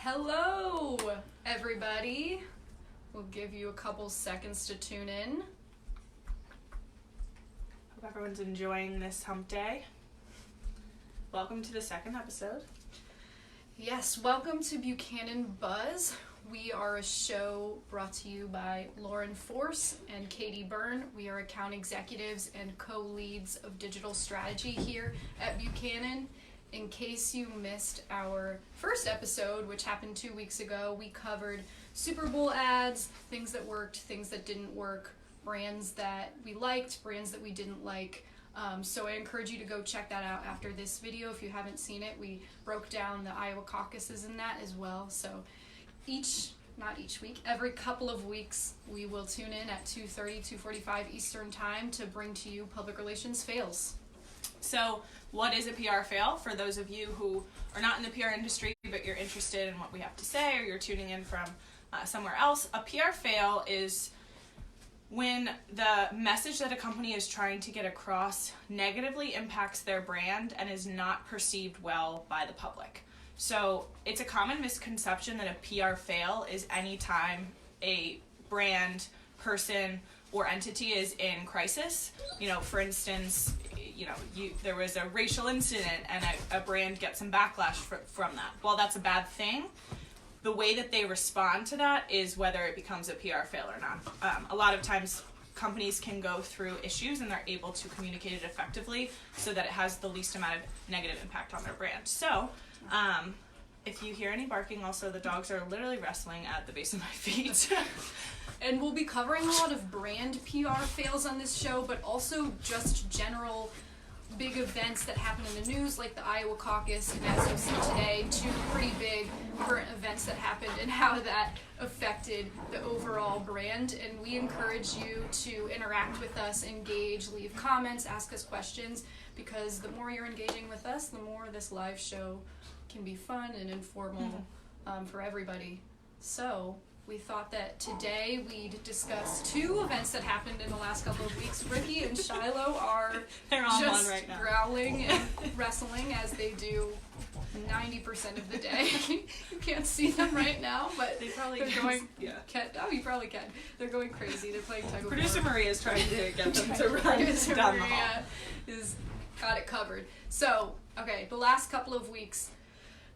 Hello, everybody. We'll give you a couple seconds to tune in. Hope everyone's enjoying this hump day. Welcome to the second episode. Yes, welcome to Buchanan Buzz. We are a show brought to you by Lauren Force and Katie Byrne. We are account executives and co-leads of digital strategy here at Buchanan. In case you missed our first episode, which happened 2 weeks ago, we covered Super Bowl ads, things that worked, things that didn't work, brands that we liked, brands that we didn't like. So I encourage you to go check that out after this video if you haven't seen it. We broke down the Iowa caucuses in that as well. So every couple of weeks, we will tune in at 2:30, 2:45 Eastern Time to bring to you Public Relations Fails. So, what is a PR fail? For those of you who are not in the PR industry, but you're interested in what we have to say, or you're tuning in from somewhere else, a PR fail is when the message that a company is trying to get across negatively impacts their brand and is not perceived well by the public. So, it's a common misconception that a PR fail is any time a brand, person, or entity is in crisis. For instance, there was a racial incident and a brand gets some backlash from that. While that's a bad thing, the way that they respond to that is whether it becomes a PR fail or not. A lot of times companies can go through issues and they're able to communicate it effectively so that it has the least amount of negative impact on their brand. So, if you hear any barking, also the dogs are literally wrestling at the base of my feet. And we'll be covering a lot of brand PR fails on this show, but also just general big events that happen in the news, like the Iowa caucus, and as you'll see today, two pretty big current events that happened and how that affected the overall brand. And we encourage you to interact with us, engage, leave comments, ask us questions, because the more you're engaging with us, the more this live show can be fun and informal for everybody. So we thought that today we'd discuss two events that happened in the last couple of weeks. Ricky and Shiloh are just right now, growling and wrestling as they do 90% of the day. You can't see them right now, but they're going. Yeah. Oh, you probably can. They're going crazy. They're playing tug of war. Producer Maria is trying to get them to run Producer down the Maria hall. is got it covered. So, okay, the last couple of weeks,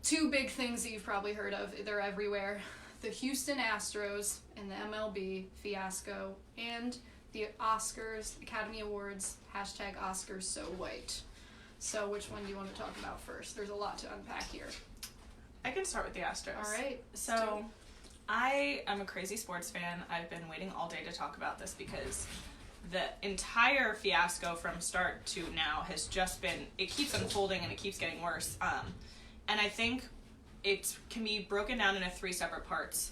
two big things that you've probably heard of. They're everywhere. The Houston Astros and the MLB fiasco, and the Oscars, Academy Awards, #Oscars so white. So which one do you want to talk about first? There's a lot to unpack here. I can start with the Astros. All right. So, I am a crazy sports fan. I've been waiting all day to talk about this because the entire fiasco from start to now has just been, it keeps unfolding and it keeps getting worse. And I think it can be broken down into three separate parts.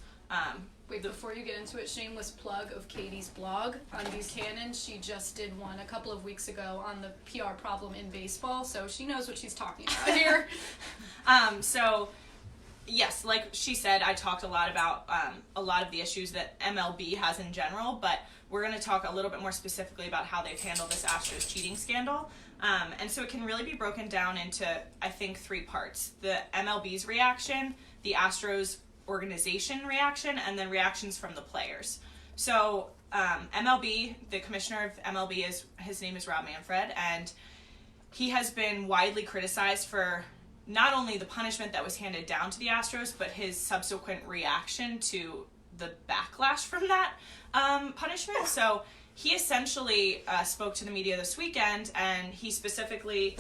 Wait, before you get into it, shameless plug of Katie's blog on Buchanan. She just did one a couple of weeks ago on the PR problem in baseball, so she knows what she's talking about here. So, yes, like she said, I talked a lot about a lot of the issues that MLB has in general, but we're going to talk a little bit more specifically about how they've handled this Astros cheating scandal. And so it can really be broken down into, I think, three parts. The MLB's reaction, the Astros organization reaction, and then reactions from the players. So MLB, the commissioner of MLB, his name is Rob Manfred, and he has been widely criticized for not only the punishment that was handed down to the Astros, but his subsequent reaction to the backlash from that punishment. So he essentially spoke to the media this weekend, and he specifically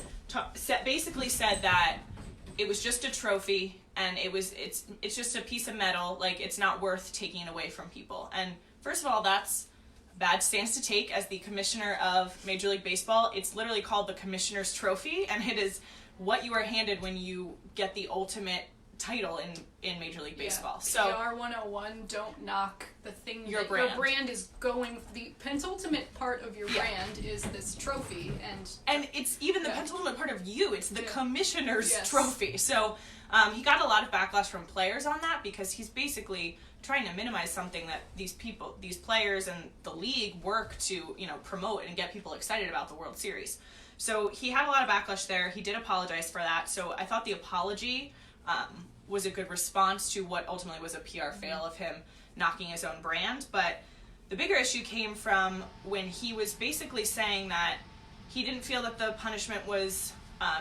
basically said that it was just a trophy, and it's just a piece of metal. Like, it's not worth taking away from people. And first of all, that's a bad stance to take as the commissioner of Major League Baseball. It's literally called the Commissioner's Trophy, and it is what you are handed when you get the ultimate title in Major League Baseball. So PR 101, don't knock the thing. Your Your brand is going, the penultimate part of your brand is this trophy, and it's even the penultimate part of you. It's the commissioner's Yes. trophy. So he got a lot of backlash from players on that because he's basically trying to minimize something that these players and the league work to, promote and get people excited about the World Series. So he had a lot of backlash there. He did apologize for that. So I thought the apology was a good response to what ultimately was a PR fail of him knocking his own brand. But the bigger issue came from when he was basically saying that he didn't feel that the punishment was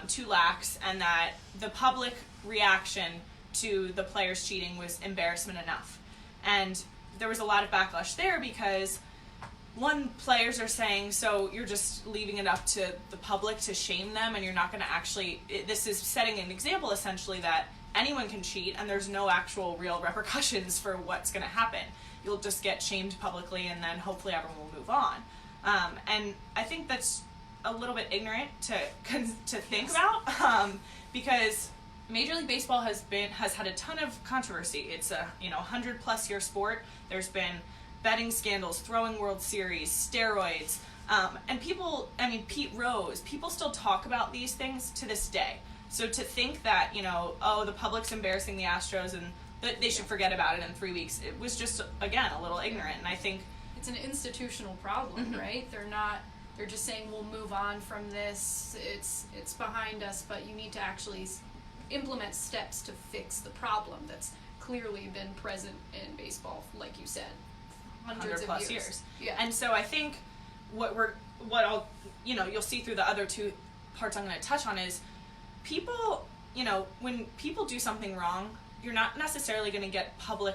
too lax, and that the public reaction to the players cheating was embarrassment enough. And there was a lot of backlash there because, one, players are saying, so you're just leaving it up to the public to shame them, and you're not going to actually, this is setting an example essentially that anyone can cheat and there's no actual real repercussions for what's going to happen. You'll just get shamed publicly and then hopefully everyone will move on. And I think that's a little bit ignorant to think about, because Major League Baseball has had a ton of controversy. It's a 100+ year sport. There's been betting scandals, throwing World Series, steroids, and people. I mean, Pete Rose. People still talk about these things to this day. So to think that the public's embarrassing the Astros and that they should forget about it in 3 weeks, it was just, again, a little ignorant. And I think it's an institutional problem, right? They're just saying we'll move on from this. It's behind us, but you need to actually implement steps to fix the problem that's clearly been present in baseball, like you said, hundreds of years. Yeah. And so I think you'll see through the other two parts I'm going to touch on is people, when people do something wrong, you're not necessarily going to get public,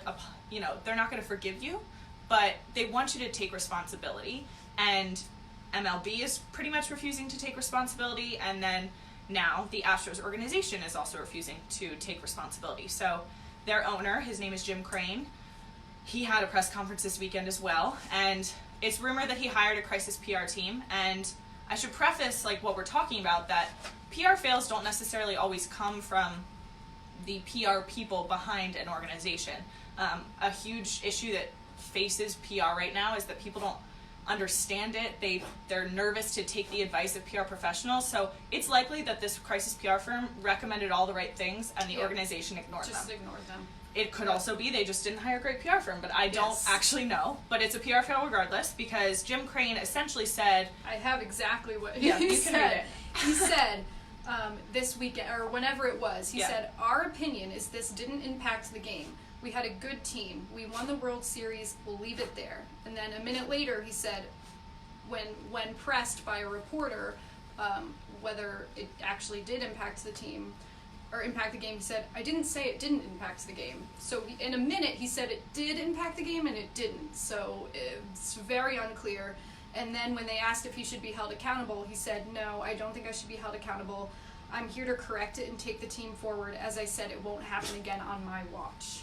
they're not going to forgive you, but they want you to take responsibility. And MLB is pretty much refusing to take responsibility, and then now the Astros organization is also refusing to take responsibility. So their owner, his name is Jim Crane, he had a press conference this weekend as well, and it's rumored that he hired a crisis PR team. And I should preface what we're talking about, that PR fails don't necessarily always come from the PR people behind an organization. A huge issue that faces PR right now is that people don't understand it. They're nervous to take the advice of PR professionals. So it's likely that this crisis PR firm recommended all the right things and the organization ignored them. Just ignored them. It could also be they just didn't hire a great PR firm, but I don't actually know. But it's a PR fail regardless, because Jim Crane essentially said... I have exactly what he said. You can read it. He said this weekend, or whenever it was, he said, our opinion is this didn't impact the game. We had a good team. We won the World Series. We'll leave it there. And then a minute later, he said, when pressed by a reporter whether it actually did impact the team or impact the game, he said, I didn't say it didn't impact the game. So in a minute, he said it did impact the game and it didn't. So it's very unclear. And then when they asked if he should be held accountable, he said, no, I don't think I should be held accountable. I'm here to correct it and take the team forward. As I said, it won't happen again on my watch.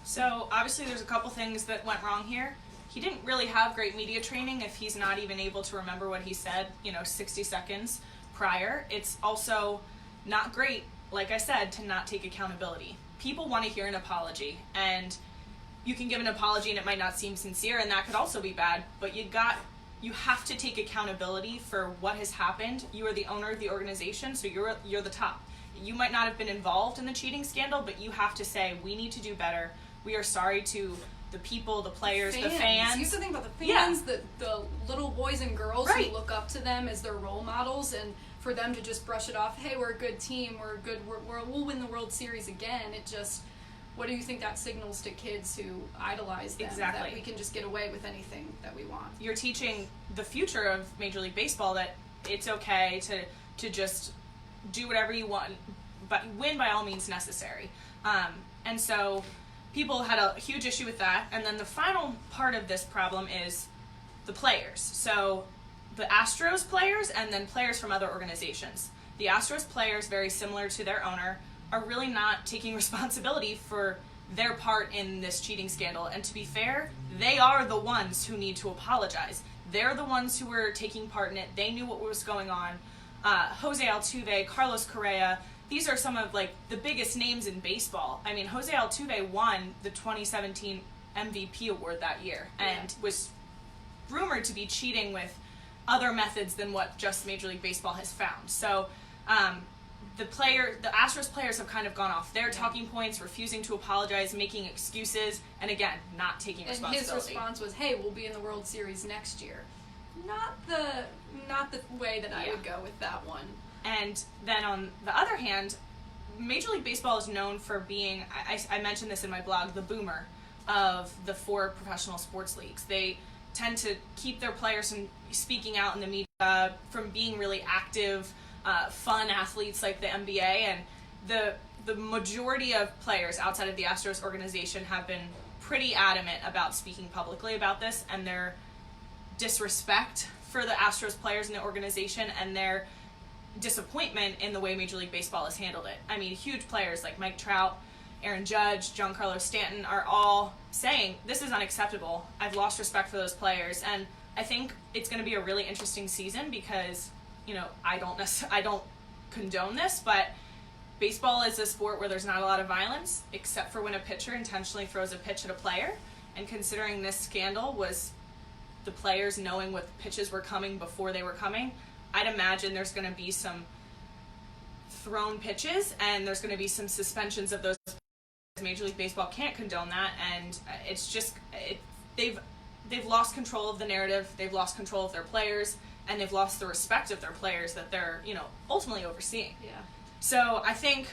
So obviously there's a couple things that went wrong here. He didn't really have great media training if he's not even able to remember what he said, 60 seconds prior. It's also not great, like I said, to not take accountability. People want to hear an apology, and you can give an apology and it might not seem sincere, and that could also be bad, but you have to take accountability for what has happened. You are the owner of the organization, so you're the top. You might not have been involved in the cheating scandal, but you have to say, we need to do better. We are sorry to the people, the players, the fans. You have to think about the fans, the little boys and girls who look up to them as their role models, and for them to just brush it off, hey, we're a good team, we'll win the World Series again. It just, what do you think that signals to kids who idolize them? Exactly. That we can just get away with anything that we want. You're teaching the future of Major League Baseball that it's okay to just do whatever you want, but win by all means necessary. And so people had a huge issue with that. And then the final part of this problem is the players. So the Astros players and then players from other organizations. The Astros players, very similar to their owner, are really not taking responsibility for their part in this cheating scandal. And to be fair, they are the ones who need to apologize. They're the ones who were taking part in it. They knew what was going on. Jose Altuve, Carlos Correa, these are some of the biggest names in baseball. I mean, Jose Altuve won the 2017 MVP award that year and was rumored to be cheating with other methods than what just Major League Baseball has found. So the Astros players have kind of gone off their talking points, refusing to apologize, making excuses, and again, not taking responsibility. And his response was, hey, we'll be in the World Series next year. Not the way that I would go with that one. And then on the other hand, Major League Baseball is known for being, I mentioned this in my blog, the boomer of the 4 professional sports leagues. They tend to keep their players from speaking out in the media, from being really active, fun athletes like the NBA, and the majority of players outside of the Astros organization have been pretty adamant about speaking publicly about this and their disrespect for the Astros players in the organization and their disappointment in the way Major League Baseball has handled it. I mean, huge players like Mike Trout, Aaron Judge, Giancarlo Stanton are all saying, this is unacceptable. I've lost respect for those players. And I think it's going to be a really interesting season because, you know, I don't condone this, but baseball is a sport where there's not a lot of violence, except for when a pitcher intentionally throws a pitch at a player. And considering this scandal was the players knowing what pitches were coming before they were coming, I'd imagine there's going to be some thrown pitches and there's going to be some suspensions of those. Major League Baseball can't condone that, and it's just they've lost control of the narrative, they've lost control of their players, and they've lost the respect of their players that they're, you know, ultimately overseeing. Yeah. So I think,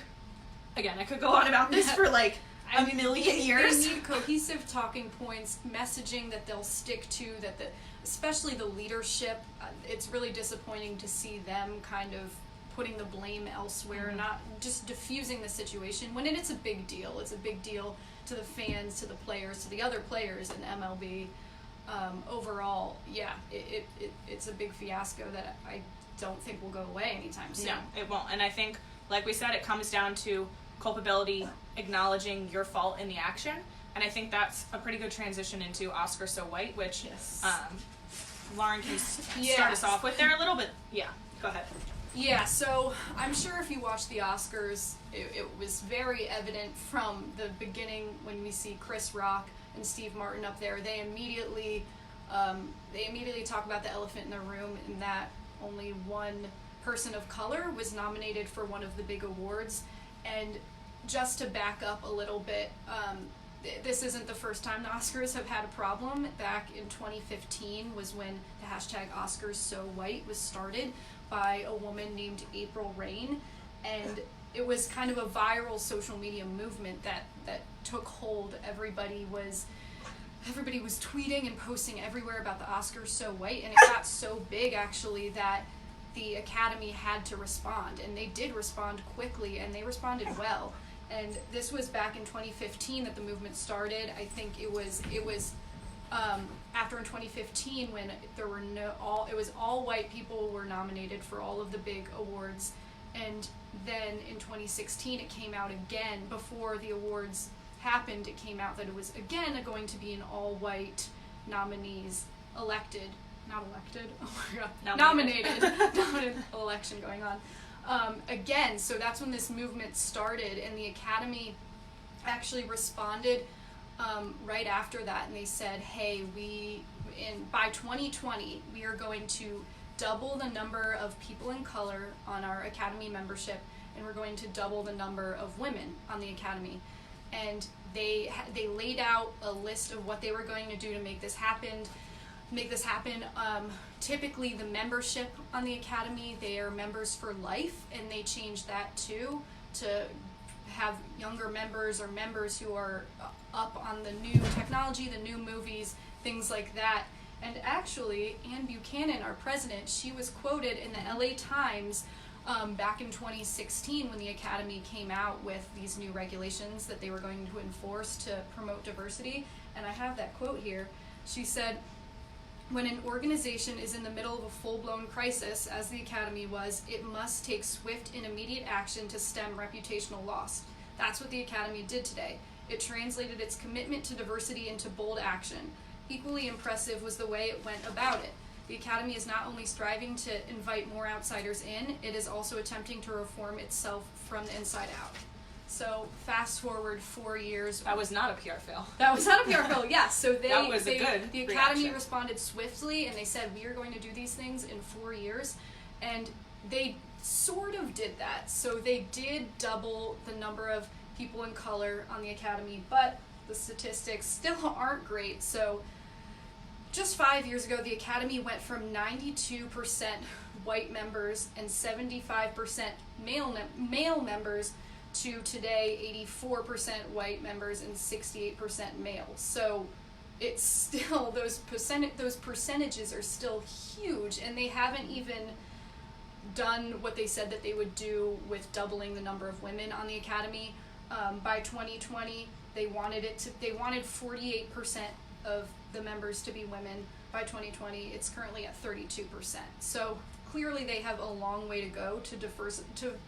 again, I could go on about this for like a million years. They need cohesive talking points, messaging that they'll stick to, especially the leadership. It's really disappointing to see them kind of putting the blame elsewhere, not just diffusing the situation when it's a big deal. It's a big deal to the fans, to the players, to the other players in MLB. Overall, yeah, it's a big fiasco that I don't think will go away anytime soon. No, it won't. And I think, like we said, it comes down to culpability, acknowledging your fault in the action. And I think that's a pretty good transition into Oscar So White, which Lauren can start us off with there a little bit. Yeah, go ahead. Yeah, so I'm sure if you watch the Oscars, it was very evident from the beginning when we see Chris Rock and Steve Martin up there. They immediately talk about the elephant in the room, in that only one person of color was nominated for one of the big awards. And just to back up a little bit, this isn't the first time the Oscars have had a problem. Back in 2015 was when the hashtag Oscars So White was started by a woman named April Rain, and it was kind of a viral social media movement that took hold. Everybody was tweeting and posting everywhere about the Oscars So White, and it got so big actually that the Academy had to respond, and they did respond quickly, and they responded well. And this was back in 2015 that the movement started. I think it was after in 2015 when there were it was all white people were nominated for all of the big awards, and then in 2016 it came out again, before the awards happened, it came out that it was again going to be an all white nominees nominated election going on again. So that's when this movement started, and the Academy actually responded right after that, and they said, hey, by 2020 we are going to double the number of people in color on our Academy membership, and we're going to double the number of women on the Academy. And they laid out a list of what they were going to do to make this happen. Typically the membership on the Academy, they are members for life, and they changed that too to have younger members or members who are up on the new technology, the new movies, things like that. And actually, Ann Buchanan, our president, she was quoted in the LA Times back in 2016 when the Academy came out with these new regulations that they were going to enforce to promote diversity. And I have that quote here. She said, when an organization is in the middle of a full-blown crisis, as the Academy was, it must take swift and immediate action to stem reputational loss. That's what the Academy did today. It translated its commitment to diversity into bold action. Equally impressive was the way it went about it. The Academy is not only striving to invite more outsiders in, it is also attempting to reform itself from the inside out. So fast forward 4 years. That was not a PR fail. That was not a PR fail, yes. So the Academy reaction. responded swiftly, and they said, we are going to do these things in 4 years. And they sort of did that. So they did double the number of people in color on the Academy, but the statistics still aren't great. So just 5 years ago, the Academy went from 92% white members and 75% male members to today 84% white members and 68% males. So it's still, those percentages are still huge, and they haven't even done what they said that they would do with doubling the number of women on the Academy. By 2020, they wanted 48% of the members to be women. By 2020, it's currently at 32%. So clearly they have a long way to go to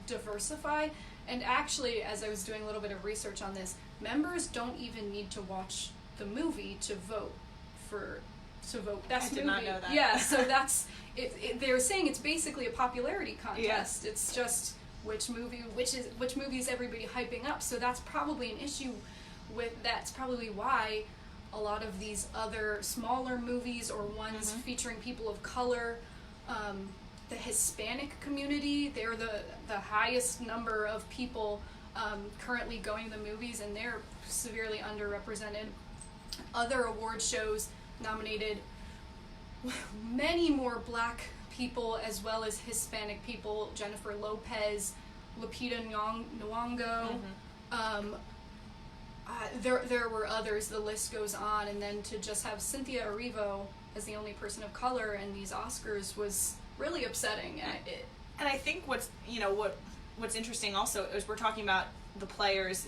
diversify. And actually, as I was doing a little bit of research on this, members don't even need to watch the movie to vote best movie. I did not know that. Yeah, so that's it. They were saying it's basically a popularity contest. Yeah. It's just which movie is everybody hyping up. So that's probably an issue with. That's probably why a lot of these other smaller movies or ones featuring people of color, the Hispanic community, they're the highest number of people currently going to the movies, and they're severely underrepresented. Other award shows nominated many more black people as well as Hispanic people. Jennifer Lopez, Lupita Nyong'o. There were others. The list goes on, and then to just have Cynthia Erivo as the only person of color in these Oscars was really upsetting. And I think what's interesting also is we're talking about the players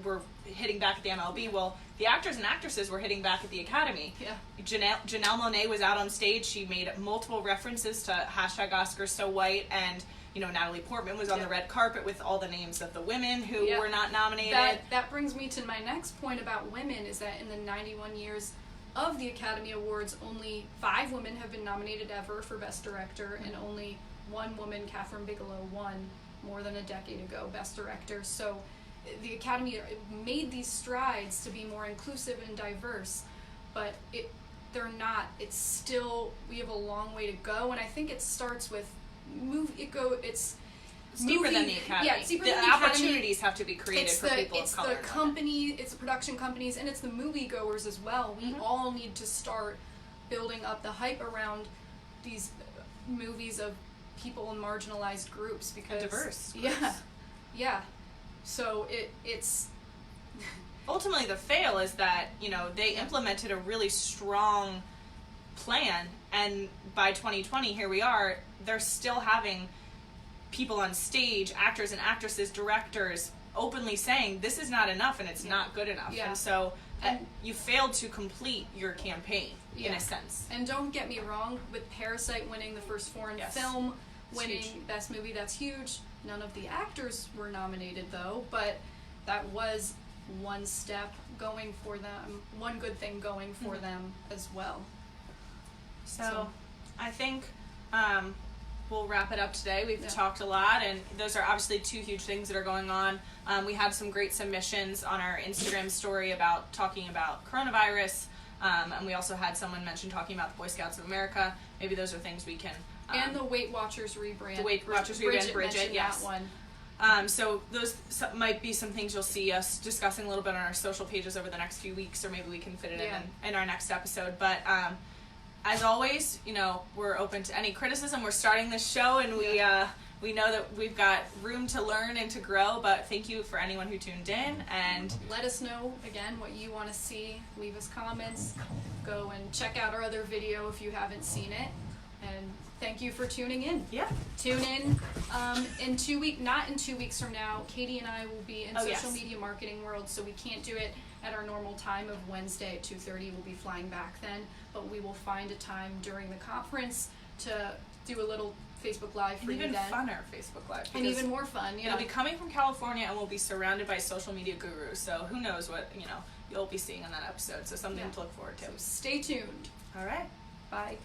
we're hitting back at the MLB. Well, the actors and actresses were hitting back at the Academy. Yeah. Janelle Monáe was out on stage. She made multiple references to #OscarsSoWhite, and Natalie Portman was on the red carpet with all the names of the women who were not nominated. That brings me to my next point about women, is that in the 91 years of the Academy Awards, only 5 women have been nominated ever for Best Director, and only one woman, Catherine Bigelow, won more than a decade ago Best Director. So the Academy made these strides to be more inclusive and diverse, but they're not. It's still, we have a long way to go, and I think it starts with it's deeper than the Academy. Yeah, it's deeper the than the opportunities have to be created for people of color. It's the production companies, and it's the moviegoers as well. We all need to start building up the hype around these movies of people in marginalized groups, because diverse groups. Yeah. So it's ultimately the fail is that they implemented a really strong plan, and by 2020 here we are, they're still having people on stage, actors and actresses, directors, openly saying this is not enough and it's not good enough. And so you failed to complete your campaign in a sense. And don't get me wrong, with Parasite winning the first foreign film, winning Best Movie, that's huge. None of the actors were nominated though, but that was one step going for them, one good thing going for them as well. So I think we'll wrap it up today. We've talked a lot, and those are obviously 2 huge things that are going on. We had some great submissions on our Instagram story about talking about coronavirus, and we also had someone mention talking about the Boy Scouts of America. Maybe those are things we can... and the Weight Watchers rebrand. The Weight Watchers rebrand, Bridget, yes. That one. So those might be some things you'll see us discussing a little bit on our social pages over the next few weeks, or maybe we can fit it in our next episode. But as always, we're open to any criticism. We're starting this show, and we know that we've got room to learn and to grow, but thank you for anyone who tuned in. And let us know, again, what you want to see. Leave us comments. Go and check out our other video if you haven't seen it. And thank you for tuning in. Yeah. Tune in in 2 weeks, not in 2 weeks from now. Katie and I will be in social media marketing world, so we can't do it at our normal time of Wednesday at 2:30. We'll be flying back then, but we will find a time during the conference to do a little Facebook Live for you then. Even funner Facebook Live. And even more fun, It'll be coming from California, and we'll be surrounded by social media gurus, so who knows what, you'll be seeing on that episode, so something to look forward to. So stay tuned. All right. Bye.